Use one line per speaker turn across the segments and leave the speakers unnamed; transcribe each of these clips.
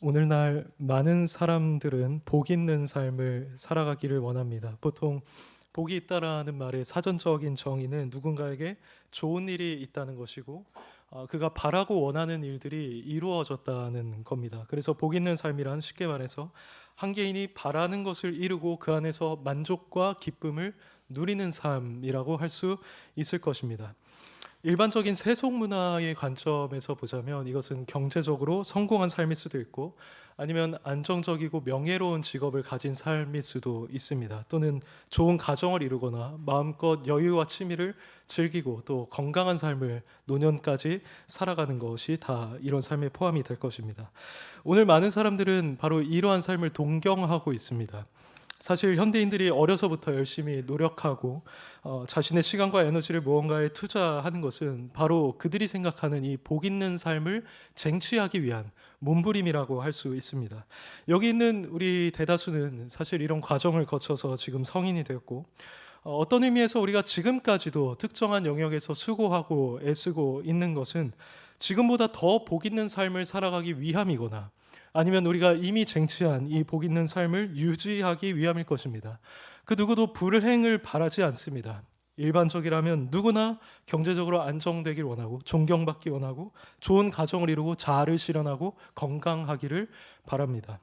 오늘날 많은 사람들은 복 있는 삶을 살아가기를 원합니다. 보통 복이 있다라는 말의 사전적인 정의는 누군가에게 좋은 일이 있다는 것이고 그가 바라고 원하는 일들이 이루어졌다는 겁니다. 그래서 복 있는 삶이란 쉽게 말해서 한 개인이 바라는 것을 이루고 그 안에서 만족과 기쁨을 누리는 삶이라고 할 수 있을 것입니다. 일반적인 세속 문화의 관점에서 보자면 이것은 경제적으로 성공한 삶일 수도 있고 아니면 안정적이고 명예로운 직업을 가진 삶일 수도 있습니다. 또는 좋은 가정을 이루거나 마음껏 여유와 취미를 즐기고 또 건강한 삶을 노년까지 살아가는 것이 다 이런 삶에 포함이 될 것입니다. 오늘 많은 사람들은 바로 이러한 삶을 동경하고 있습니다. 사실 현대인들이 어려서부터 열심히 노력하고 자신의 시간과 에너지를 무언가에 투자하는 것은 바로 그들이 생각하는 이 복 있는 삶을 쟁취하기 위한 몸부림이라고 할 수 있습니다. 여기 있는 우리 대다수는 사실 이런 과정을 거쳐서 지금 성인이 되었고 어떤 의미에서 우리가 지금까지도 특정한 영역에서 수고하고 애쓰고 있는 것은 지금보다 더 복 있는 삶을 살아가기 위함이거나 아니면 우리가 이미 쟁취한 이 복 있는 삶을 유지하기 위함일 것입니다. 그 누구도 불행을 바라지 않습니다. 일반적이라면 누구나 경제적으로 안정되길 원하고 존경받기 원하고 좋은 가정을 이루고 자아를 실현하고 건강하기를 바랍니다.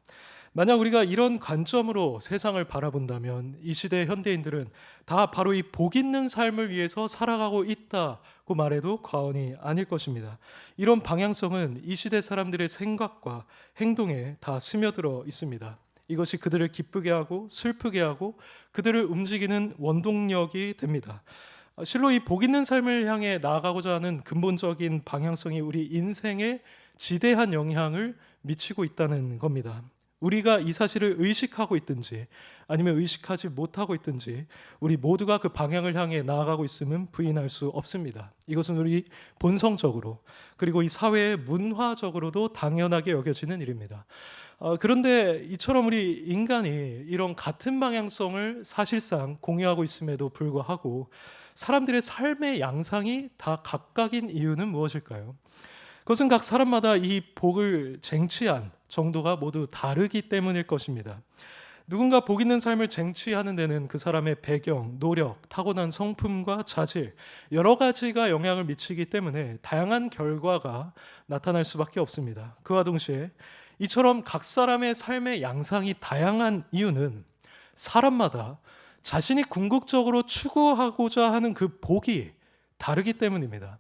만약 우리가 이런 관점으로 세상을 바라본다면 이 시대의 현대인들은 다 바로 이 복 있는 삶을 위해서 살아가고 있다고 말해도 과언이 아닐 것입니다. 이런 방향성은 이 시대 사람들의 생각과 행동에 다 스며들어 있습니다. 이것이 그들을 기쁘게 하고 슬프게 하고 그들을 움직이는 원동력이 됩니다. 실로 이 복 있는 삶을 향해 나아가고자 하는 근본적인 방향성이 우리 인생에 지대한 영향을 미치고 있다는 겁니다. 우리가 이 사실을 의식하고 있든지 아니면 의식하지 못하고 있든지 우리 모두가 그 방향을 향해 나아가고 있음은 부인할 수 없습니다. 이것은 우리 본성적으로 그리고 이 사회의 문화적으로도 당연하게 여겨지는 일입니다. 그런데 이처럼 우리 인간이 이런 같은 방향성을 사실상 공유하고 있음에도 불구하고 사람들의 삶의 양상이 다 각각인 이유는 무엇일까요? 그것은 각 사람마다 이 복을 쟁취한 정도가 모두 다르기 때문일 것입니다. 누군가 복 있는 삶을 쟁취하는 데는 그 사람의 배경, 노력, 타고난 성품과 자질 여러 가지가 영향을 미치기 때문에 다양한 결과가 나타날 수밖에 없습니다. 그와 동시에 이처럼 각 사람의 삶의 양상이 다양한 이유는 사람마다 자신이 궁극적으로 추구하고자 하는 그 복이 다르기 때문입니다.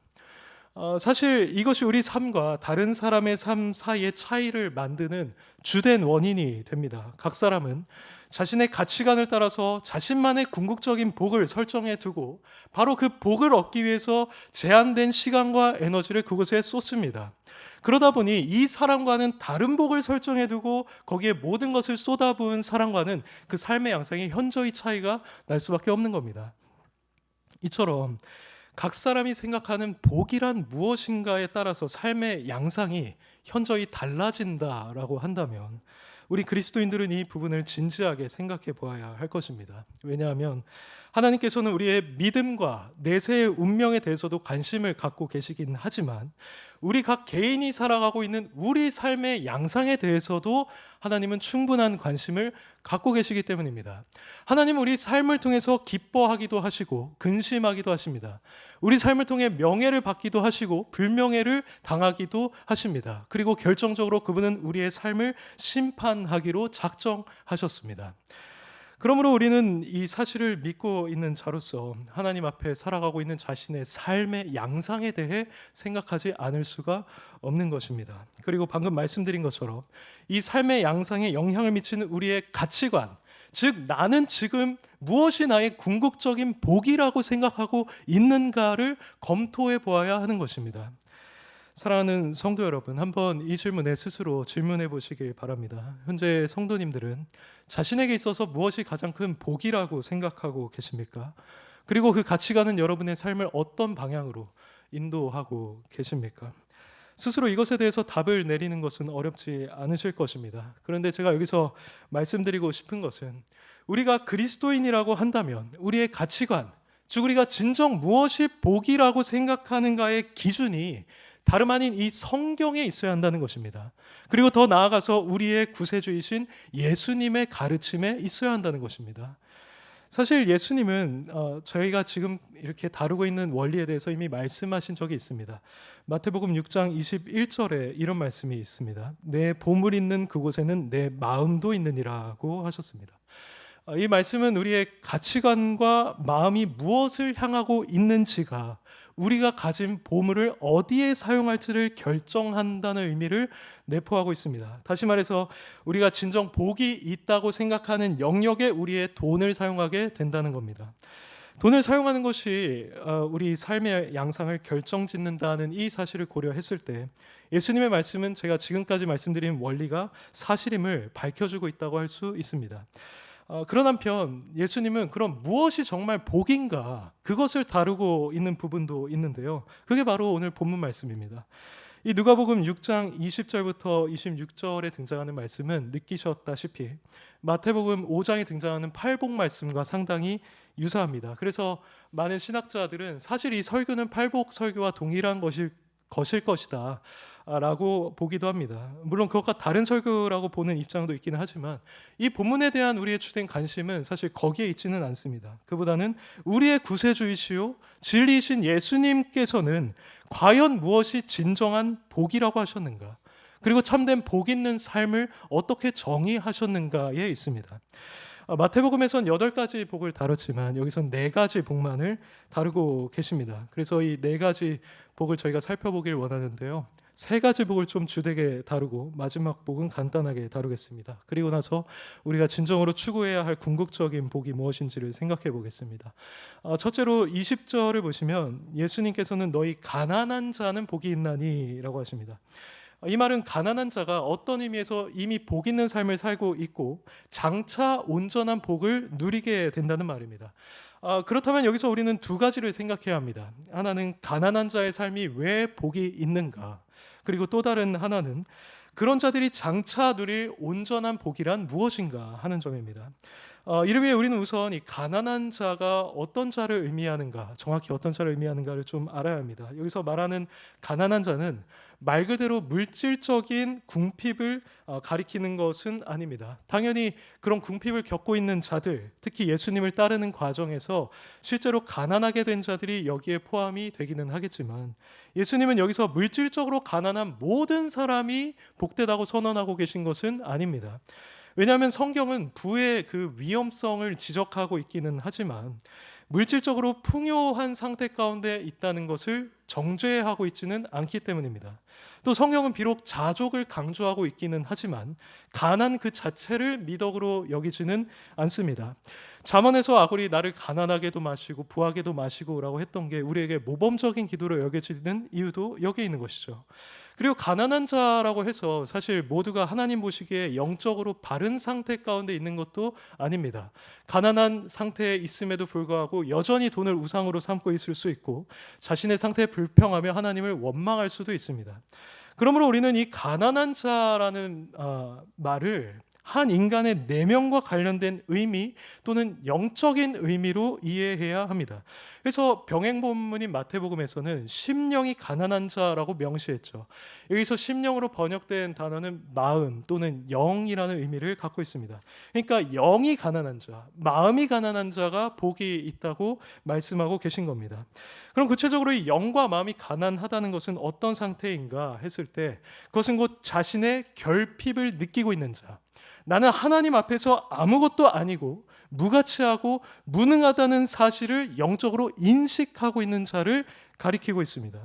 사실 이것이 우리 삶과 다른 사람의 삶 사이의 차이를 만드는 주된 원인이 됩니다. 각 사람은 자신의 가치관을 따라서 자신만의 궁극적인 복을 설정해 두고 바로 그 복을 얻기 위해서 제한된 시간과 에너지를 그곳에 쏟습니다. 그러다 보니 이 사람과는 다른 복을 설정해 두고 거기에 모든 것을 쏟아부은 사람과는 그 삶의 양상이 현저히 차이가 날 수밖에 없는 겁니다. 이처럼 각 사람이 생각하는 복이란 무엇인가에 따라서 삶의 양상이 현저히 달라진다라고 한다면 우리 그리스도인들은 이 부분을 진지하게 생각해 보아야 할 것입니다. 왜냐하면 하나님께서는 우리의 믿음과 내세의 운명에 대해서도 관심을 갖고 계시긴 하지만 우리 각 개인이 살아가고 있는 우리 삶의 양상에 대해서도 하나님은 충분한 관심을 갖고 계시기 때문입니다. 하나님은 우리 삶을 통해서 기뻐하기도 하시고 근심하기도 하십니다. 우리 삶을 통해 명예를 받기도 하시고 불명예를 당하기도 하십니다. 그리고 결정적으로 그분은 우리의 삶을 심판하기로 작정하셨습니다. 그러므로 우리는 이 사실을 믿고 있는 자로서 하나님 앞에 살아가고 있는 자신의 삶의 양상에 대해 생각하지 않을 수가 없는 것입니다. 그리고 방금 말씀드린 것처럼 이 삶의 양상에 영향을 미치는 우리의 가치관, 즉 나는 지금 무엇이 나의 궁극적인 복이라고 생각하고 있는가를 검토해 보아야 하는 것입니다. 사랑하는 성도 여러분, 한번 이 질문에 스스로 질문해 보시길 바랍니다. 현재 성도님들은 자신에게 있어서 무엇이 가장 큰 복이라고 생각하고 계십니까? 그리고 그 가치관은 여러분의 삶을 어떤 방향으로 인도하고 계십니까? 스스로 이것에 대해서 답을 내리는 것은 어렵지 않으실 것입니다. 그런데 제가 여기서 말씀드리고 싶은 것은 우리가 그리스도인이라고 한다면 우리의 가치관, 즉 우리가 진정 무엇이 복이라고 생각하는가의 기준이 다름 아닌 이 성경에 있어야 한다는 것입니다. 그리고 더 나아가서 우리의 구세주이신 예수님의 가르침에 있어야 한다는 것입니다. 사실 예수님은 저희가 지금 이렇게 다루고 있는 원리에 대해서 이미 말씀하신 적이 있습니다. 마태복음 6장 21절에 이런 말씀이 있습니다. 내 보물 있는 그곳에는 내 마음도 있느니라고 하셨습니다. 이 말씀은 우리의 가치관과 마음이 무엇을 향하고 있는지가 우리가 가진 보물을 어디에 사용할지를 결정한다는 의미를 내포하고 있습니다. 다시 말해서 우리가 진정 복이 있다고 생각하는 영역에 우리의 돈을 사용하게 된다는 겁니다. 돈을 사용하는 것이 우리 삶의 양상을 결정짓는다는 이 사실을 고려했을 때 예수님의 말씀은 제가 지금까지 말씀드린 원리가 사실임을 밝혀주고 있다고 할 수 있습니다. 그런 한편 예수님은 그럼 무엇이 정말 복인가 그것을 다루고 있는 부분도 있는데요. 그게 바로 오늘 본문 말씀입니다. 이 누가복음 6장 20절부터 26절에 등장하는 말씀은 느끼셨다시피 마태복음 5장에 등장하는 팔복 말씀과 상당히 유사합니다. 그래서 많은 신학자들은 사실 이 설교는 팔복 설교와 동일한 것일 것이다 라고 보기도 합니다. 물론 그것과 다른 설교라고 보는 입장도 있기는 하지만 이 본문에 대한 우리의 주된 관심은 사실 거기에 있지는 않습니다. 그보다는 우리의 구세주이시요 진리이신 예수님께서는 과연 무엇이 진정한 복이라고 하셨는가, 그리고 참된 복 있는 삶을 어떻게 정의하셨는가에 있습니다. 마태복음에선 8가지 복을 다뤘지만 여기선 4가지 복만을 다루고 계십니다. 그래서 이 4가지 복을 저희가 살펴보길 원하는데요. 3가지 복을 좀 주되게 다루고 마지막 복은 간단하게 다루겠습니다. 그리고 나서 우리가 진정으로 추구해야 할 궁극적인 복이 무엇인지를 생각해 보겠습니다. 첫째로 20절을 보시면 예수님께서는 너희 가난한 자는 복이 있나니 라고 하십니다. 이 말은 가난한 자가 어떤 의미에서 이미 복 있는 삶을 살고 있고 장차 온전한 복을 누리게 된다는 말입니다. 그렇다면 여기서 우리는 2가지를 생각해야 합니다. 하나는 가난한 자의 삶이 왜 복이 있는가, 그리고 또 다른 하나는 그런 자들이 장차 누릴 온전한 복이란 무엇인가 하는 점입니다. 이를 위해 우리는 우선 이 가난한 자가 어떤 자를 의미하는가, 정확히 어떤 자를 의미하는가를 좀 알아야 합니다. 여기서 말하는 가난한 자는 말 그대로 물질적인 궁핍을 가리키는 것은 아닙니다. 당연히 그런 궁핍을 겪고 있는 자들, 특히 예수님을 따르는 과정에서 실제로 가난하게 된 자들이 여기에 포함이 되기는 하겠지만 예수님은 여기서 물질적으로 가난한 모든 사람이 복되다고 선언하고 계신 것은 아닙니다. 왜냐하면 성경은 부의 그 위험성을 지적하고 있기는 하지만 물질적으로 풍요한 상태 가운데 있다는 것을 정죄하고 있지는 않기 때문입니다. 또 성경은 비록 자족을 강조하고 있기는 하지만 가난 그 자체를 미덕으로 여기지는 않습니다. 잠언에서 아굴이 나를 가난하게도 마시고 부하게도 마시고 라고 했던 게 우리에게 모범적인 기도로 여겨지는 이유도 여기에 있는 것이죠. 그리고 가난한 자라고 해서 사실 모두가 하나님 보시기에 영적으로 바른 상태 가운데 있는 것도 아닙니다. 가난한 상태에 있음에도 불구하고 여전히 돈을 우상으로 삼고 있을 수 있고 자신의 상태에 불평하며 하나님을 원망할 수도 있습니다. 그러므로 우리는 이 가난한 자라는 말을 한 인간의 내면과 관련된 의미 또는 영적인 의미로 이해해야 합니다. 그래서 병행 본문인 마태복음에서는 심령이 가난한 자라고 명시했죠. 여기서 심령으로 번역된 단어는 마음 또는 영이라는 의미를 갖고 있습니다. 그러니까 영이 가난한 자, 마음이 가난한 자가 복이 있다고 말씀하고 계신 겁니다. 그럼 구체적으로 이 영과 마음이 가난하다는 것은 어떤 상태인가 했을 때 그것은 곧 자신의 결핍을 느끼고 있는 자, 나는 하나님 앞에서 아무것도 아니고 무가치하고 무능하다는 사실을 영적으로 인식하고 있는 자를 가리키고 있습니다.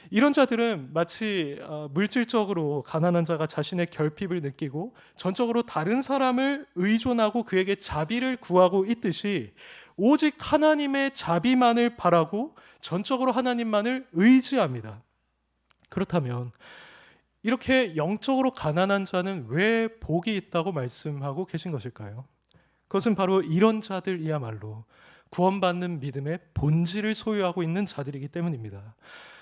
이런 자들은 마치 물질적으로 가난한 자가 자신의 결핍을 느끼고 전적으로 다른 사람을 의존하고 그에게 자비를 구하고 있듯이 오직 하나님의 자비만을 바라고 전적으로 하나님만을 의지합니다. 그렇다면 이렇게 영적으로 가난한 자는 왜 복이 있다고 말씀하고 계신 것일까요? 그것은 바로 이런 자들이야말로 구원받는 믿음의 본질을 소유하고 있는 자들이기 때문입니다.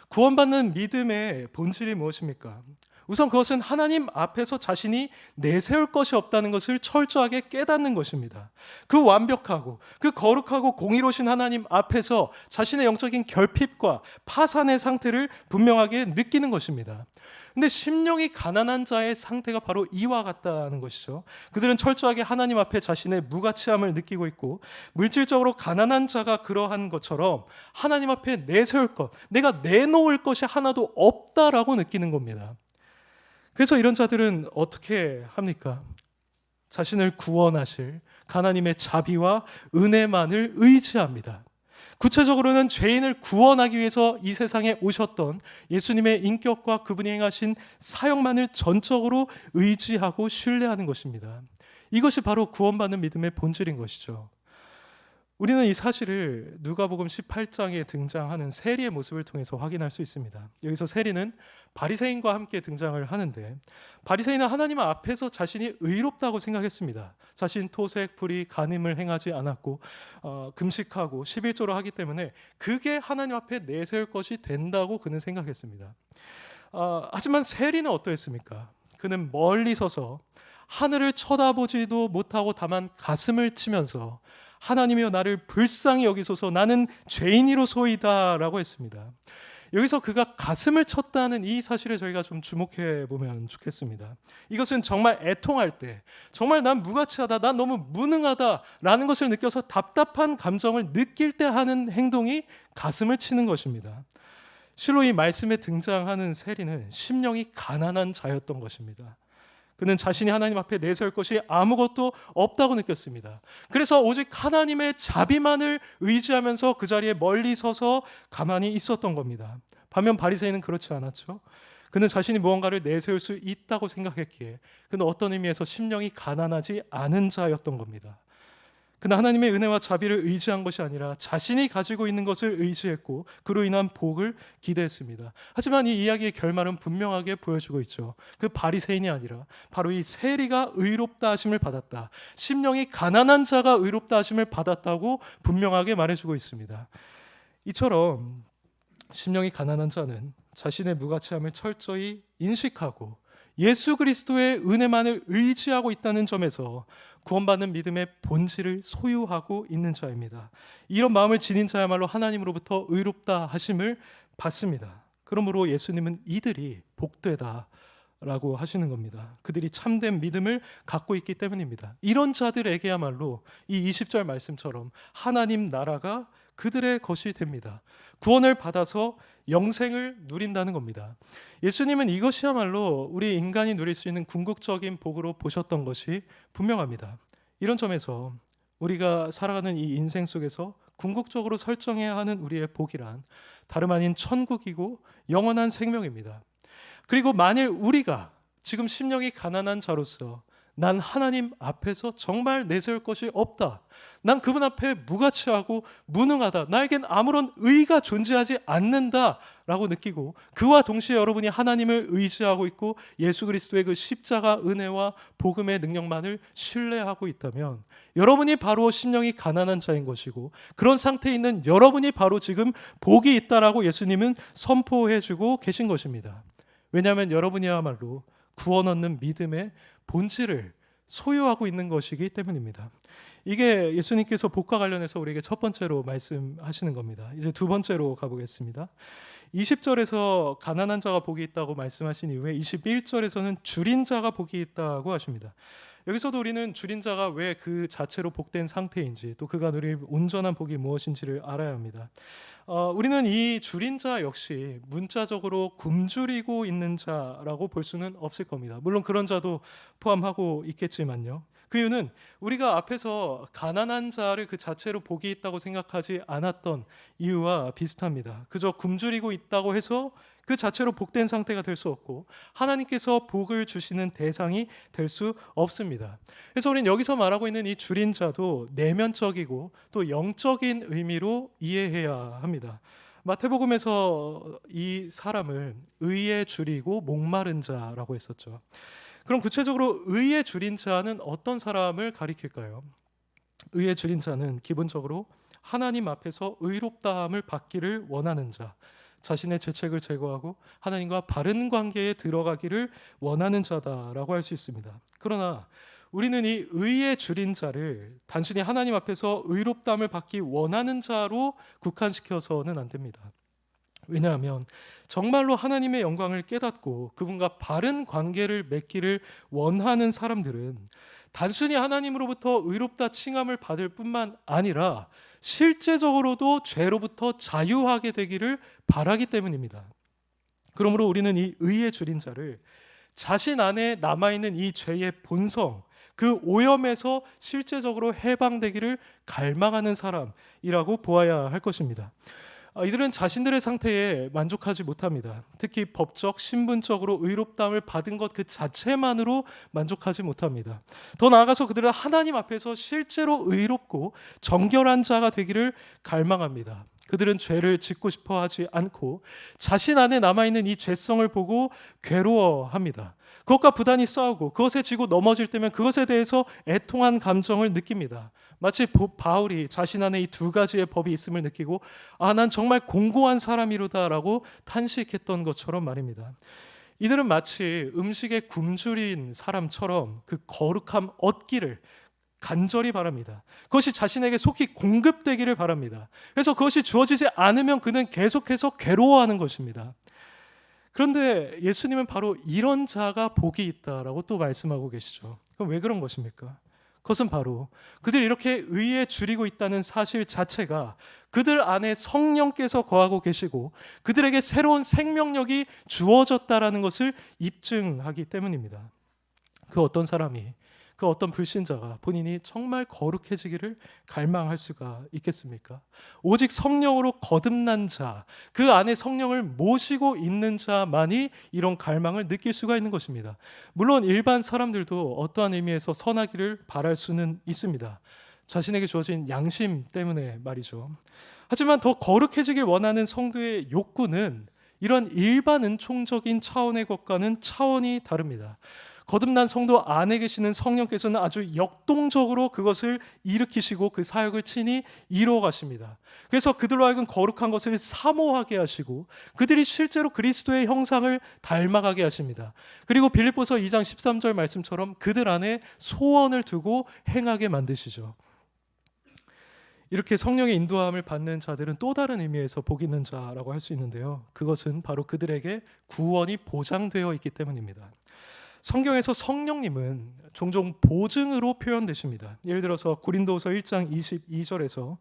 구원받는 믿음의 본질이 무엇입니까? 우선 그것은 하나님 앞에서 자신이 내세울 것이 없다는 것을 철저하게 깨닫는 것입니다. 그 완벽하고 그 거룩하고 공의로우신 하나님 앞에서 자신의 영적인 결핍과 파산의 상태를 분명하게 느끼는 것입니다. 근데 심령이 가난한 자의 상태가 바로 이와 같다는 것이죠. 그들은 철저하게 하나님 앞에 자신의 무가치함을 느끼고 있고, 물질적으로 가난한 자가 그러한 것처럼 하나님 앞에 내세울 것, 내가 내놓을 것이 하나도 없다라고 느끼는 겁니다. 그래서 이런 자들은 어떻게 합니까? 자신을 구원하실 하나님의 자비와 은혜만을 의지합니다. 구체적으로는 죄인을 구원하기 위해서 이 세상에 오셨던 예수님의 인격과 그분이 행하신 사역만을 전적으로 의지하고 신뢰하는 것입니다. 이것이 바로 구원받는 믿음의 본질인 것이죠. 우리는 이 사실을 누가복음 18장에 등장하는 세리의 모습을 통해서 확인할 수 있습니다. 여기서 세리는 바리새인과 함께 등장을 하는데, 바리새인은 하나님 앞에서 자신이 의롭다고 생각했습니다. 자신 토색, 불의, 간음을 행하지 않았고 금식하고 11조를 하기 때문에 그게 하나님 앞에 내세울 것이 된다고 그는 생각했습니다. 하지만 세리는 어떠했습니까? 그는 멀리 서서 하늘을 쳐다보지도 못하고 다만 가슴을 치면서 하나님이여 나를 불쌍히 여기소서 나는 죄인이로소이다 라고 했습니다. 여기서 그가 가슴을 쳤다는 이 사실에 저희가 좀 주목해 보면 좋겠습니다. 이것은 정말 애통할 때, 정말 난 무가치하다, 난 너무 무능하다라는 것을 느껴서 답답한 감정을 느낄 때 하는 행동이 가슴을 치는 것입니다. 실로 이 말씀에 등장하는 세리는 심령이 가난한 자였던 것입니다. 그는 자신이 하나님 앞에 내세울 것이 아무것도 없다고 느꼈습니다. 그래서 오직 하나님의 자비만을 의지하면서 그 자리에 멀리 서서 가만히 있었던 겁니다. 반면 바리새인은 그렇지 않았죠. 그는 자신이 무언가를 내세울 수 있다고 생각했기에 그는 어떤 의미에서 심령이 가난하지 않은 자였던 겁니다. 그는 하나님의 은혜와 자비를 의지한 것이 아니라 자신이 가지고 있는 것을 의지했고 그로 인한 복을 기대했습니다. 하지만 이 이야기의 결말은 분명하게 보여주고 있죠. 그 바리새인이 아니라 바로 이 세리가 의롭다 하심을 받았다, 심령이 가난한 자가 의롭다 하심을 받았다고 분명하게 말해주고 있습니다. 이처럼 심령이 가난한 자는 자신의 무가치함을 철저히 인식하고 예수 그리스도의 은혜만을 의지하고 있다는 점에서 구원받는 믿음의 본질을 소유하고 있는 자입니다. 이런 마음을 지닌 자야말로 하나님으로부터 의롭다 하심을 받습니다. 그러므로 예수님은 이들이 복되다 라고 하시는 겁니다. 그들이 참된 믿음을 갖고 있기 때문입니다. 이런 자들에게야말로 이 20절 말씀처럼 하나님 나라가 그들의 것이 됩니다. 구원을 받아서 영생을 누린다는 겁니다. 예수님은 이것이야말로 우리 인간이 누릴 수 있는 궁극적인 복으로 보셨던 것이 분명합니다. 이런 점에서 우리가 살아가는 이 인생 속에서 궁극적으로 설정해야 하는 우리의 복이란 다름 아닌 천국이고 영원한 생명입니다. 그리고 만일 우리가 지금 심령이 가난한 자로서 난 하나님 앞에서 정말 내세울 것이 없다, 난 그분 앞에 무가치하고 무능하다, 나에겐 아무런 의의가 존재하지 않는다 라고 느끼고 그와 동시에 여러분이 하나님을 의지하고 있고 예수 그리스도의 그 십자가 은혜와 복음의 능력만을 신뢰하고 있다면 여러분이 바로 심령이 가난한 자인 것이고 그런 상태에 있는 여러분이 바로 지금 복이 있다라고 예수님은 선포해주고 계신 것입니다. 왜냐하면 여러분이야말로 구원 얻는 믿음의 본질을 소유하고 있는 것이기 때문입니다. 이게 예수님께서 복과 관련해서 우리에게 첫 번째로 말씀하시는 겁니다. 이제 두 번째로 가보겠습니다. 20절에서 가난한 자가 복이 있다고 말씀하신 이후에 21절에서는 줄인 자가 복이 있다고 하십니다. 여기서도 우리는 줄인 자가 왜 그 자체로 복된 상태인지 또 그가 누릴 온전한 복이 무엇인지를 알아야 합니다. 우리는 이 줄인 자 역시 문자적으로 굶주리고 있는 자라고 볼 수는 없을 겁니다. 물론 그런 자도 포함하고 있겠지만요. 그 이유는 우리가 앞에서 가난한 자를 그 자체로 복이 있다고 생각하지 않았던 이유와 비슷합니다. 그저 굶주리고 있다고 해서 그 자체로 복된 상태가 될 수 없고 하나님께서 복을 주시는 대상이 될 수 없습니다. 그래서 우리는 여기서 말하고 있는 이 줄인 자도 내면적이고 또 영적인 의미로 이해해야 합니다. 마태복음에서 이 사람을 의에 줄이고 목마른 자라고 했었죠. 그럼 구체적으로 의에 줄인 자는 어떤 사람을 가리킬까요? 의에 줄인 자는 기본적으로 하나님 앞에서 의롭다함을 받기를 원하는 자, 자신의 죄책을 제거하고 하나님과 바른 관계에 들어가기를 원하는 자다라고 할 수 있습니다. 그러나 우리는 이 의에 줄인 자를 단순히 하나님 앞에서 의롭다함을 받기 원하는 자로 국한시켜서는 안 됩니다. 왜냐하면 정말로 하나님의 영광을 깨닫고 그분과 바른 관계를 맺기를 원하는 사람들은 단순히 하나님으로부터 의롭다 칭함을 받을 뿐만 아니라 실제적으로도 죄로부터 자유하게 되기를 바라기 때문입니다. 그러므로 우리는 이 의에 줄인 자를 자신 안에 남아있는 이 죄의 본성, 그 오염에서 실제적으로 해방되기를 갈망하는 사람이라고 보아야 할 것입니다. 이들은 자신들의 상태에 만족하지 못합니다. 특히 법적, 신분적으로 의롭다함을 받은 것 그 자체만으로 만족하지 못합니다. 더 나아가서 그들은 하나님 앞에서 실제로 의롭고 정결한 자가 되기를 갈망합니다. 그들은 죄를 짓고 싶어 하지 않고 자신 안에 남아있는 이 죄성을 보고 괴로워합니다. 그것과 부단히 싸우고 그것에 지고 넘어질 때면 그것에 대해서 애통한 감정을 느낍니다. 마치 바울이 자신 안에 이 두 가지의 법이 있음을 느끼고 난 정말 공고한 사람이로다라고 탄식했던 것처럼 말입니다. 이들은 마치 음식에 굶주린 사람처럼 그 거룩함 얻기를 간절히 바랍니다. 그것이 자신에게 속히 공급되기를 바랍니다. 그래서 그것이 주어지지 않으면 그는 계속해서 괴로워하는 것입니다. 그런데 예수님은 바로 이런 자가 복이 있다라고 또 말씀하고 계시죠. 그럼 왜 그런 것입니까? 그것은 바로 그들이 이렇게 의에 줄이고 있다는 사실 자체가 그들 안에 성령께서 거하고 계시고 그들에게 새로운 생명력이 주어졌다라는 것을 입증하기 때문입니다. 그 어떤 사람이, 그 어떤 불신자가 본인이 정말 거룩해지기를 갈망할 수가 있겠습니까? 오직 성령으로 거듭난 자, 그 안에 성령을 모시고 있는 자만이 이런 갈망을 느낄 수가 있는 것입니다. 물론 일반 사람들도 어떠한 의미에서 선하기를 바랄 수는 있습니다. 자신에게 주어진 양심 때문에 말이죠. 하지만 더 거룩해지길 원하는 성도의 욕구는 이런 일반 은총적인 차원의 것과는 차원이 다릅니다. 거듭난 성도 안에 계시는 성령께서는 아주 역동적으로 그것을 일으키시고 그 사역을 친히 이루어 가십니다. 그래서 그들로 하여금 거룩한 것을 사모하게 하시고 그들이 실제로 그리스도의 형상을 닮아가게 하십니다. 그리고 빌립보서 2장 13절 말씀처럼 그들 안에 소원을 두고 행하게 만드시죠. 이렇게 성령의 인도함을 받는 자들은 또 다른 의미에서 복 있는 자라고 할 수 있는데요. 그것은 바로 그들에게 구원이 보장되어 있기 때문입니다. 성경에서 성령님은 종종 보증으로 표현되십니다. 예를 들어서 고린도후서 1장 22절에서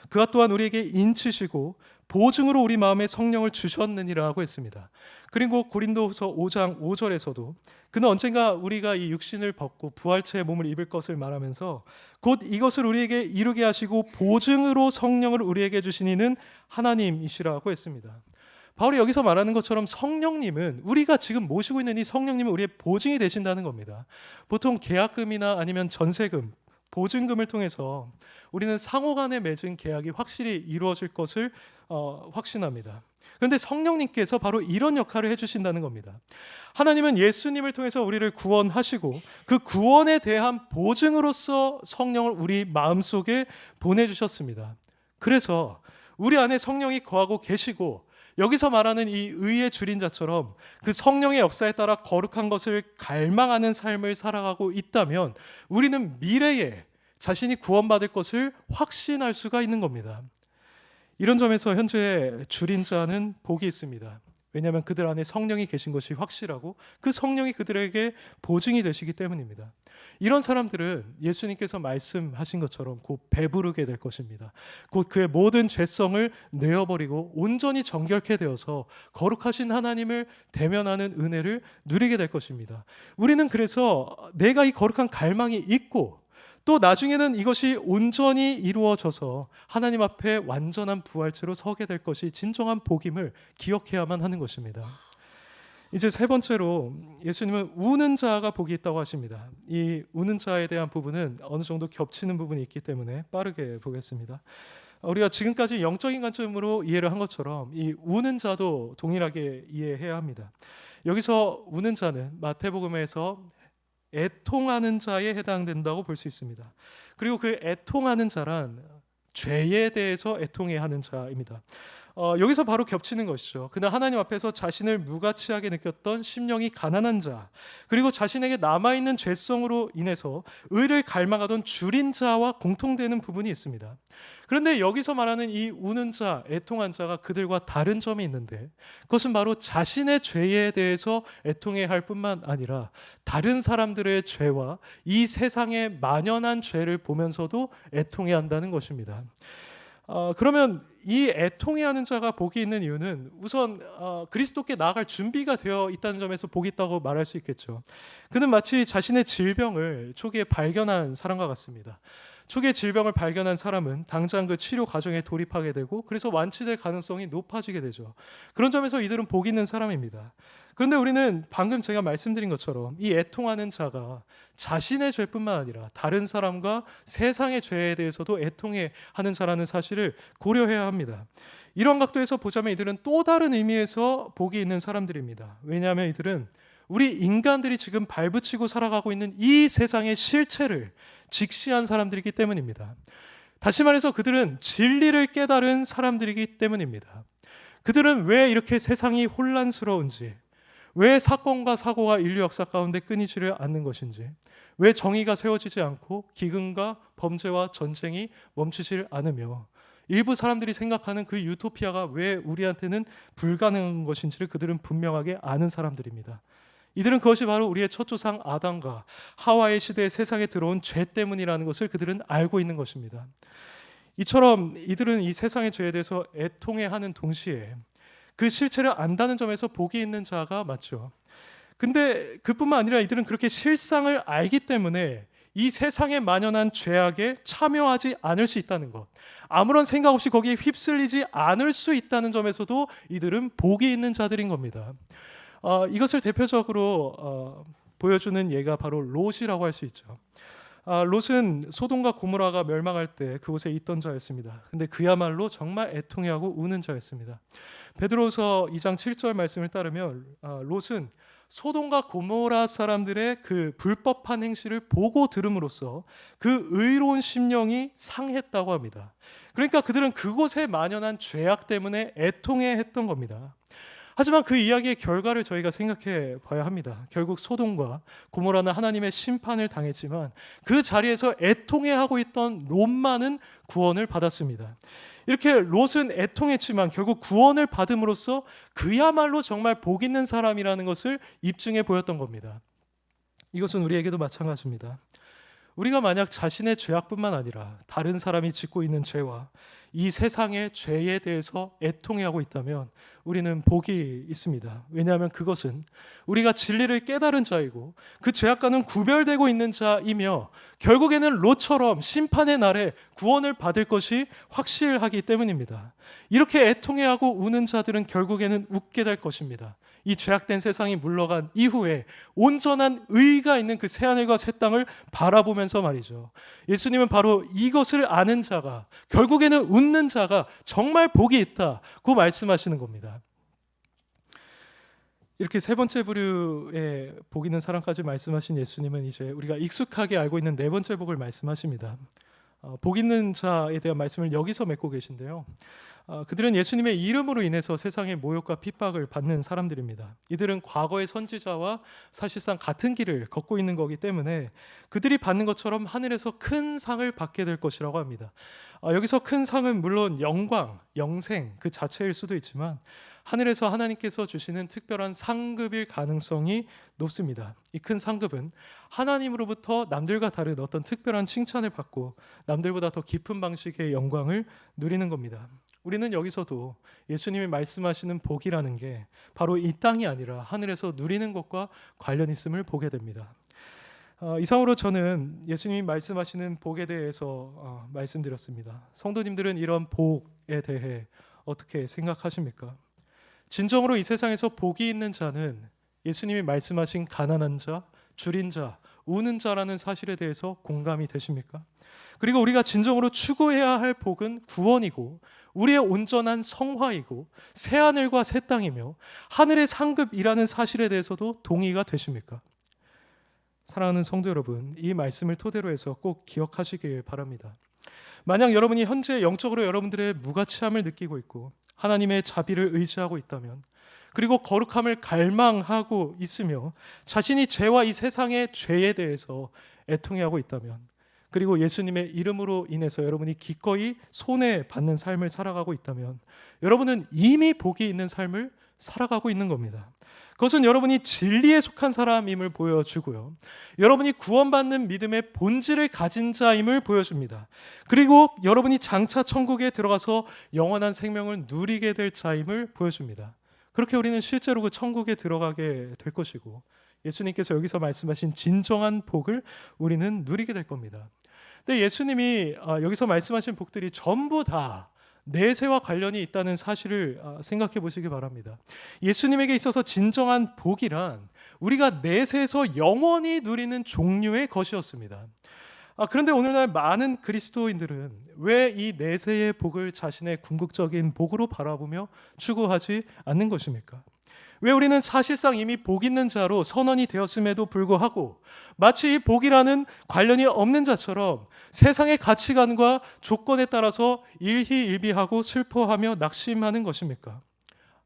그가 또한 우리에게 인치시고 보증으로 우리 마음에 성령을 주셨느니라고 했습니다. 그리고 고린도후서 5장 5절에서도 그는 언젠가 우리가 이 육신을 벗고 부활체의 몸을 입을 것을 말하면서 곧 이것을 우리에게 이루게 하시고 보증으로 성령을 우리에게 주신 이는 하나님이시라고 했습니다. 바울이 여기서 말하는 것처럼 성령님은 우리가 지금 모시고 있는 이 성령님은 우리의 보증이 되신다는 겁니다. 보통 계약금이나 아니면 전세금, 보증금을 통해서 우리는 상호 간에 맺은 계약이 확실히 이루어질 것을 확신합니다. 그런데 성령님께서 바로 이런 역할을 해주신다는 겁니다. 하나님은 예수님을 통해서 우리를 구원하시고 그 구원에 대한 보증으로서 성령을 우리 마음속에 보내주셨습니다. 그래서 우리 안에 성령이 거하고 계시고 여기서 말하는 이 의에 줄인 자처럼 그 성령의 역사에 따라 거룩한 것을 갈망하는 삶을 살아가고 있다면 우리는 미래에 자신이 구원받을 것을 확신할 수가 있는 겁니다. 이런 점에서 현재 줄인 자는 복이 있습니다. 왜냐하면 그들 안에 성령이 계신 것이 확실하고 그 성령이 그들에게 보증이 되시기 때문입니다. 이런 사람들은 예수님께서 말씀하신 것처럼 곧 배부르게 될 것입니다. 곧 그의 모든 죄성을 내어버리고 온전히 정결케 되어서 거룩하신 하나님을 대면하는 은혜를 누리게 될 것입니다. 우리는 그래서 내가 이 거룩한 갈망이 있고 또 나중에는 이것이 온전히 이루어져서 하나님 앞에 완전한 부활체로 서게 될 것이 진정한 복임을 기억해야만 하는 것입니다. 이제 세 번째로 예수님은 우는 자가 복이 있다고 하십니다. 이 우는 자에 대한 부분은 어느 정도 겹치는 부분이 있기 때문에 빠르게 보겠습니다. 우리가 지금까지 영적인 관점으로 이해를 한 것처럼 이 우는 자도 동일하게 이해해야 합니다. 여기서 우는 자는 마태복음에서 애통하는 자에 해당된다고 볼 수 있습니다. 그리고 그 애통하는 자란 죄에 대해서 애통해야 하는 자입니다. 여기서 바로 겹치는 것이죠. 그는 하나님 앞에서 자신을 무가치하게 느꼈던 심령이 가난한 자, 그리고 자신에게 남아있는 죄성으로 인해서 의를 갈망하던 줄인 자와 공통되는 부분이 있습니다. 그런데 여기서 말하는 이 우는 자, 애통한 자가 그들과 다른 점이 있는데, 그것은 바로 자신의 죄에 대해서 애통해야 할 뿐만 아니라 다른 사람들의 죄와 이 세상에 만연한 죄를 보면서도 애통해야 한다는 것입니다. 그러면 이 애통해하는 자가 복이 있는 이유는 우선 그리스도께 나아갈 준비가 되어 있다는 점에서 복이 있다고 말할 수 있겠죠. 그는 마치 자신의 질병을 초기에 발견한 사람과 같습니다. 초기에 질병을 발견한 사람은 당장 그 치료 과정에 돌입하게 되고, 그래서 완치될 가능성이 높아지게 되죠. 그런 점에서 이들은 복 있는 사람입니다. 그런데 우리는 방금 제가 말씀드린 것처럼 이 애통하는 자가 자신의 죄뿐만 아니라 다른 사람과 세상의 죄에 대해서도 애통해 하는 자라는 사실을 고려해야 합니다. 이런 각도에서 보자면 이들은 또 다른 의미에서 복이 있는 사람들입니다. 왜냐하면 이들은 우리 인간들이 지금 발붙이고 살아가고 있는 이 세상의 실체를 직시한 사람들이기 때문입니다. 다시 말해서 그들은 진리를 깨달은 사람들이기 때문입니다. 그들은 왜 이렇게 세상이 혼란스러운지, 왜 사건과 사고가 인류 역사 가운데 끊이지를 않는 것인지, 왜 정의가 세워지지 않고 기근과 범죄와 전쟁이 멈추질 않으며 일부 사람들이 생각하는 그 유토피아가 왜 우리한테는 불가능한 것인지를 그들은 분명하게 아는 사람들입니다. 이들은 그것이 바로 우리의 첫 조상 아담과 하와의 시대에 세상에 들어온 죄 때문이라는 것을 그들은 알고 있는 것입니다. 이처럼 이들은 이 세상의 죄에 대해서 애통해하는 동시에 그 실체를 안다는 점에서 복이 있는 자가 맞죠. 근데 그뿐만 아니라 이들은 그렇게 실상을 알기 때문에 이 세상에 만연한 죄악에 참여하지 않을 수 있다는 것, 아무런 생각 없이 거기에 휩쓸리지 않을 수 있다는 점에서도 이들은 복이 있는 자들인 겁니다. 이것을 대표적으로 보여주는 예가 바로 롯이라고 할 수 있죠. 롯은 소돔과 고모라가 멸망할 때 그곳에 있던 자였습니다. 근데 그야말로 정말 애통해하고 우는 자였습니다. 베드로서 2장 7절 말씀을 따르면 롯은 소돔과 고모라 사람들의 그 불법한 행실을 보고 들음으로써 그 의로운 심령이 상했다고 합니다. 그러니까 그들은 그곳에 만연한 죄악 때문에 애통해했던 겁니다. 하지만 그 이야기의 결과를 저희가 생각해 봐야 합니다. 결국 소돔과 고모라는 하나님의 심판을 당했지만 그 자리에서 애통해하고 있던 롯만은 구원을 받았습니다. 이렇게 롯은 애통했지만 결국 구원을 받음으로써 그야말로 정말 복 있는 사람이라는 것을 입증해 보였던 겁니다. 이것은 우리에게도 마찬가지입니다. 우리가 만약 자신의 죄악뿐만 아니라 다른 사람이 짓고 있는 죄와 이 세상의 죄에 대해서 애통해하고 있다면 우리는 복이 있습니다. 왜냐하면 그것은 우리가 진리를 깨달은 자이고 그 죄악과는 구별되고 있는 자이며 결국에는 롯처럼 심판의 날에 구원을 받을 것이 확실하기 때문입니다. 이렇게 애통해하고 우는 자들은 결국에는 웃게 될 것입니다. 이 죄악된 세상이 물러간 이후에 온전한 의가 있는 그 새하늘과 새 땅을 바라보면서 말이죠. 예수님은 바로 이것을 아는 자가, 결국에는 웃는 자가 정말 복이 있다고 말씀하시는 겁니다. 이렇게 세 번째 부류의 복 있는 사람까지 말씀하신 예수님은 이제 우리가 익숙하게 알고 있는 네 번째 복을 말씀하십니다. 복 있는 자에 대한 말씀을 여기서 맺고 계신데요. 그들은 예수님의 이름으로 인해서 세상의 모욕과 핍박을 받는 사람들입니다. 이들은 과거의 선지자와 사실상 같은 길을 걷고 있는 거기 때문에 그들이 받는 것처럼 하늘에서 큰 상을 받게 될 것이라고 합니다. 여기서 큰 상은 물론 영광, 영생 그 자체일 수도 있지만 하늘에서 하나님께서 주시는 특별한 상급일 가능성이 높습니다. 이 큰 상급은 하나님으로부터 남들과 다른 어떤 특별한 칭찬을 받고 남들보다 더 깊은 방식의 영광을 누리는 겁니다. 우리는 여기서도 예수님이 말씀하시는 복이라는 게 바로 이 땅이 아니라 하늘에서 누리는 것과 관련 있음을 보게 됩니다. 이상으로 저는 예수님이 말씀하시는 복에 대해서 말씀드렸습니다. 성도님들은 이런 복에 대해 어떻게 생각하십니까? 진정으로 이 세상에서 복이 있는 자는 예수님이 말씀하신 가난한 자, 줄인 자, 우는 자라는 사실에 대해서 공감이 되십니까? 그리고 우리가 진정으로 추구해야 할 복은 구원이고 우리의 온전한 성화이고 새하늘과 새 땅이며 하늘의 상급이라는 사실에 대해서도 동의가 되십니까? 사랑하는 성도 여러분, 이 말씀을 토대로 해서 꼭 기억하시길 바랍니다. 만약 여러분이 현재 영적으로 여러분들의 무가치함을 느끼고 있고 하나님의 자비를 의지하고 있다면, 그리고 거룩함을 갈망하고 있으며 자신이 죄와 이 세상의 죄에 대해서 애통해하고 있다면, 그리고 예수님의 이름으로 인해서 여러분이 기꺼이 손해받는 삶을 살아가고 있다면 여러분은 이미 복이 있는 삶을 살아가고 있는 겁니다. 그것은 여러분이 진리에 속한 사람임을 보여주고요, 여러분이 구원받는 믿음의 본질을 가진 자임을 보여줍니다. 그리고 여러분이 장차 천국에 들어가서 영원한 생명을 누리게 될 자임을 보여줍니다. 그렇게 우리는 실제로 그 천국에 들어가게 될 것이고, 예수님께서 여기서 말씀하신 진정한 복을 우리는 누리게 될 겁니다. 근데 예수님이 여기서 말씀하신 복들이 전부 다 내세와 관련이 있다는 사실을 생각해 보시기 바랍니다. 예수님에게 있어서 진정한 복이란 우리가 내세에서 영원히 누리는 종류의 것이었습니다. 그런데 오늘날 많은 그리스도인들은 왜 이 내세의 복을 자신의 궁극적인 복으로 바라보며 추구하지 않는 것입니까? 왜 우리는 사실상 이미 복 있는 자로 선언이 되었음에도 불구하고 마치 이 복이라는 관련이 없는 자처럼 세상의 가치관과 조건에 따라서 일희일비하고 슬퍼하며 낙심하는 것입니까?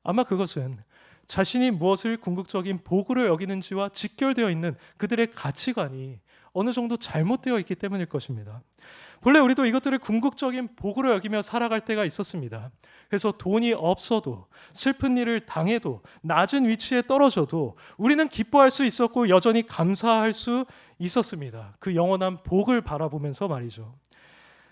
아마 그것은 자신이 무엇을 궁극적인 복으로 여기는지와 직결되어 있는 그들의 가치관이 어느 정도 잘못되어 있기 때문일 것입니다. 본래 우리도 이것들을 궁극적인 복으로 여기며 살아갈 때가 있었습니다. 그래서 돈이 없어도, 슬픈 일을 당해도, 낮은 위치에 떨어져도 우리는 기뻐할 수 있었고 여전히 감사할 수 있었습니다. 그 영원한 복을 바라보면서 말이죠.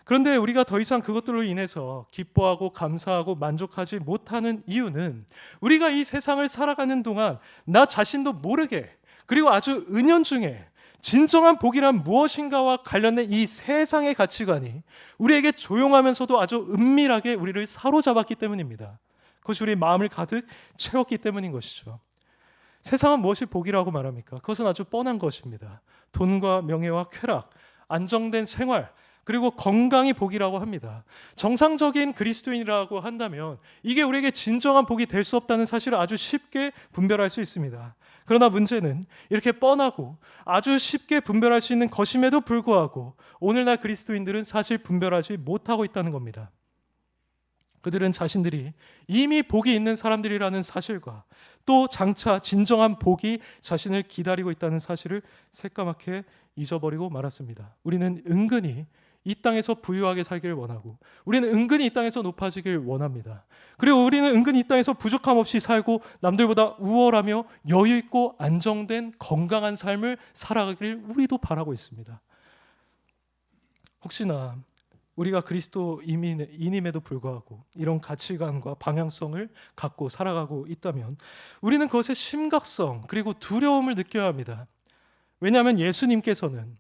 그런데 우리가 더 이상 그것들로 인해서 기뻐하고 감사하고 만족하지 못하는 이유는 우리가 이 세상을 살아가는 동안 나 자신도 모르게, 그리고 아주 은연중에 진정한 복이란 무엇인가와 관련된 이 세상의 가치관이 우리에게 조용하면서도 아주 은밀하게 우리를 사로잡았기 때문입니다. 그것이 우리 마음을 가득 채웠기 때문인 것이죠. 세상은 무엇이 복이라고 말합니까? 그것은 아주 뻔한 것입니다. 돈과 명예와 쾌락, 안정된 생활, 그리고 건강이 복이라고 합니다. 정상적인 그리스도인이라고 한다면 이게 우리에게 진정한 복이 될 수 없다는 사실을 아주 쉽게 분별할 수 있습니다. 그러나 문제는 이렇게 뻔하고 아주 쉽게 분별할 수 있는 것임에도 불구하고 오늘날 그리스도인들은 사실 분별하지 못하고 있다는 겁니다. 그들은 자신들이 이미 복이 있는 사람들이라는 사실과 또 장차 진정한 복이 자신을 기다리고 있다는 사실을 새까맣게 잊어버리고 말았습니다. 우리는 은근히 이 땅에서 부유하게 살기를 원하고, 우리는 은근히 이 땅에서 높아지길 원합니다. 그리고 우리는 은근히 이 땅에서 부족함 없이 살고 남들보다 우월하며 여유 있고 안정된 건강한 삶을 살아가길 우리도 바라고 있습니다. 혹시나 우리가 그리스도인임에도 불구하고 이런 가치관과 방향성을 갖고 살아가고 있다면 우리는 그것의 심각성 그리고 두려움을 느껴야 합니다. 왜냐하면 예수님께서는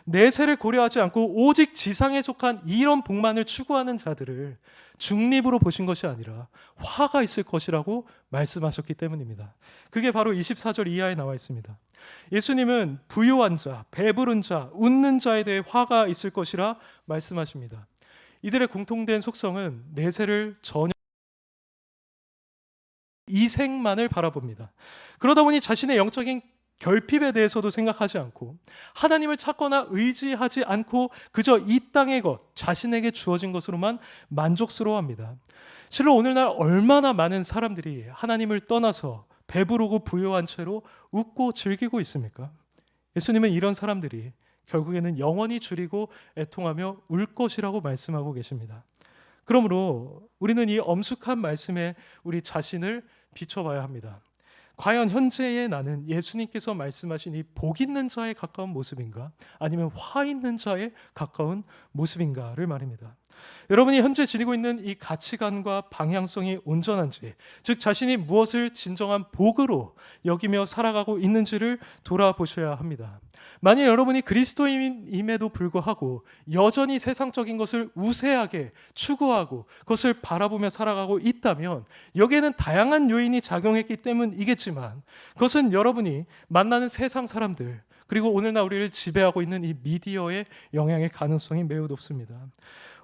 내세를 고려하지 않고 오직 지상에 속한 이런 복만을 추구하는 자들을 중립으로 보신 것이 아니라 화가 있을 것이라고 말씀하셨기 때문입니다. 그게 바로 24절 이하에 나와 있습니다. 예수님은 부유한 자, 배부른 자, 웃는 자에 대해 화가 있을 것이라 말씀하십니다. 이들의 공통된 속성은 내세를 전혀 이생만을 바라봅니다. 그러다 보니 자신의 영적인 결핍에 대해서도 생각하지 않고 하나님을 찾거나 의지하지 않고 그저 이 땅의 것, 자신에게 주어진 것으로만 만족스러워합니다. 실로 오늘날 얼마나 많은 사람들이 하나님을 떠나서 배부르고 부유한 채로 웃고 즐기고 있습니까? 예수님은 이런 사람들이 결국에는 영원히 줄이고 애통하며 울 것이라고 말씀하고 계십니다. 그러므로 우리는 이 엄숙한 말씀에 우리 자신을 비춰봐야 합니다. 과연 현재의 나는 예수님께서 말씀하신 이 복 있는 자에 가까운 모습인가? 아니면 화 있는 자에 가까운 모습인가를 말입니다. 여러분이 현재 지니고 있는 이 가치관과 방향성이 온전한지, 즉 자신이 무엇을 진정한 복으로 여기며 살아가고 있는지를 돌아보셔야 합니다. 만약 여러분이 그리스도인임에도 불구하고 여전히 세상적인 것을 우세하게 추구하고 그것을 바라보며 살아가고 있다면 여기에는 다양한 요인이 작용했기 때문이겠지만 그것은 여러분이 만나는 세상 사람들 그리고 오늘날 우리를 지배하고 있는 이 미디어의 영향의 가능성이 매우 높습니다.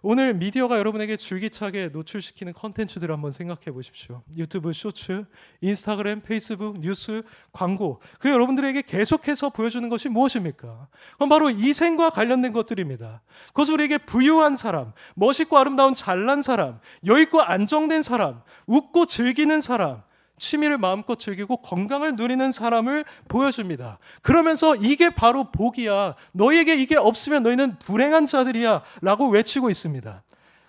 오늘 미디어가 여러분에게 줄기차게 노출시키는 컨텐츠들을 한번 생각해 보십시오. 유튜브 쇼츠, 인스타그램, 페이스북, 뉴스, 광고, 그 여러분들에게 계속해서 보여주는 것이 무엇입니까? 그건 바로 이생과 관련된 것들입니다. 그것은 우리에게 부유한 사람, 멋있고 아름다운 잘난 사람, 여유있고 안정된 사람, 웃고 즐기는 사람, 취미를 마음껏 즐기고 건강을 누리는 사람을 보여줍니다. 그러면서 이게 바로 복이야, 너희에게 이게 없으면 너희는 불행한 자들이야 라고 외치고 있습니다.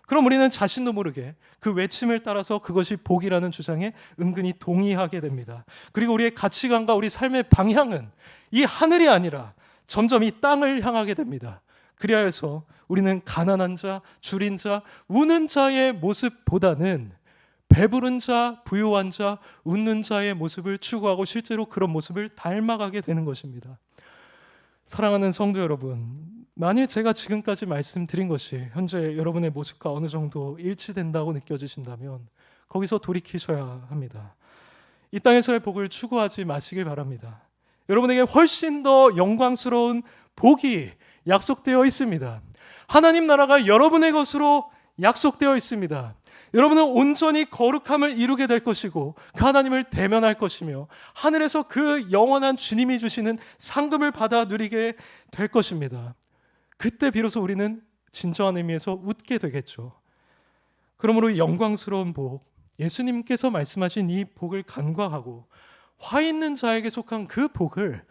그럼 우리는 자신도 모르게 그 외침을 따라서 그것이 복이라는 주장에 은근히 동의하게 됩니다. 그리고 우리의 가치관과 우리 삶의 방향은 이 하늘이 아니라 점점 이 땅을 향하게 됩니다. 그리하여서 우리는 가난한 자, 줄인 자, 우는 자의 모습보다는 배부른 자, 부유한 자, 웃는 자의 모습을 추구하고 실제로 그런 모습을 닮아가게 되는 것입니다. 사랑하는 성도 여러분, 만일 제가 지금까지 말씀드린 것이 현재 여러분의 모습과 어느 정도 일치된다고 느껴지신다면 거기서 돌이키셔야 합니다. 이 땅에서의 복을 추구하지 마시길 바랍니다. 여러분에게 훨씬 더 영광스러운 복이 약속되어 있습니다. 하나님 나라가 여러분의 것으로 약속되어 있습니다. 여러분은 온전히 거룩함을 이루게 될 것이고 그 하나님을 대면할 것이며 하늘에서 그 영원한 주님이 주시는 상급을 받아 누리게 될 것입니다. 그때 비로소 우리는 진정한 의미에서 웃게 되겠죠. 그러므로 영광스러운 복, 예수님께서 말씀하신 이 복을 간과하고 화 있는 자에게 속한 그 복을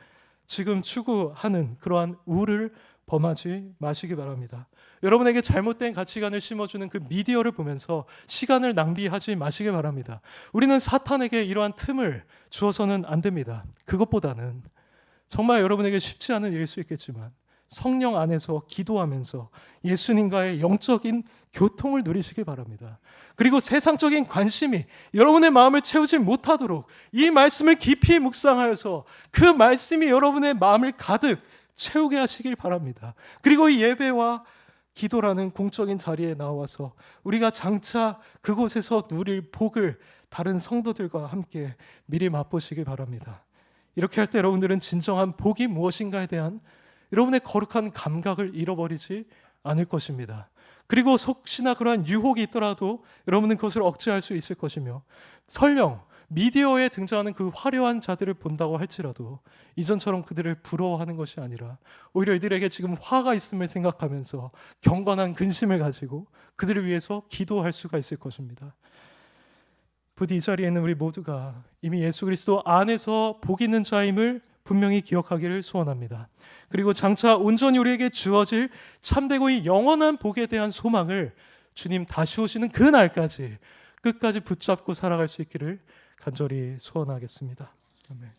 지금 추구하는 그러한 우를 범하지 마시기 바랍니다. 여러분에게 잘못된 가치관을 심어주는 그 미디어를 보면서 시간을 낭비하지 마시기 바랍니다. 우리는 사탄에게 이러한 틈을 주어서는 안 됩니다. 그것보다는 정말 여러분에게 쉽지 않은 일일 수 있겠지만 성령 안에서 기도하면서 예수님과의 영적인 교통을 누리시기 바랍니다. 그리고 세상적인 관심이 여러분의 마음을 채우지 못하도록 이 말씀을 깊이 묵상하여서 그 말씀이 여러분의 마음을 가득 채우게 하시길 바랍니다. 그리고 이 예배와 기도라는 공적인 자리에 나와서 우리가 장차 그곳에서 누릴 복을 다른 성도들과 함께 미리 맛보시기 바랍니다. 이렇게 할 때 여러분들은 진정한 복이 무엇인가에 대한 여러분의 거룩한 감각을 잃어버리지 않을 것입니다. 그리고 혹시나 그러한 유혹이 있더라도 여러분은 그것을 억제할 수 있을 것이며 설령 미디어에 등장하는 그 화려한 자들을 본다고 할지라도 이전처럼 그들을 부러워하는 것이 아니라 오히려 이들에게 지금 화가 있음을 생각하면서 경건한 근심을 가지고 그들을 위해서 기도할 수가 있을 것입니다. 부디 이 자리에 있는 우리 모두가 이미 예수 그리스도 안에서 복 있는 자임을 분명히 기억하기를 소원합니다. 그리고 장차 온전히 우리에게 주어질 참되고 이 영원한 복에 대한 소망을 주님 다시 오시는 그 날까지 끝까지 붙잡고 살아갈 수 있기를 간절히 소원하겠습니다. 아멘.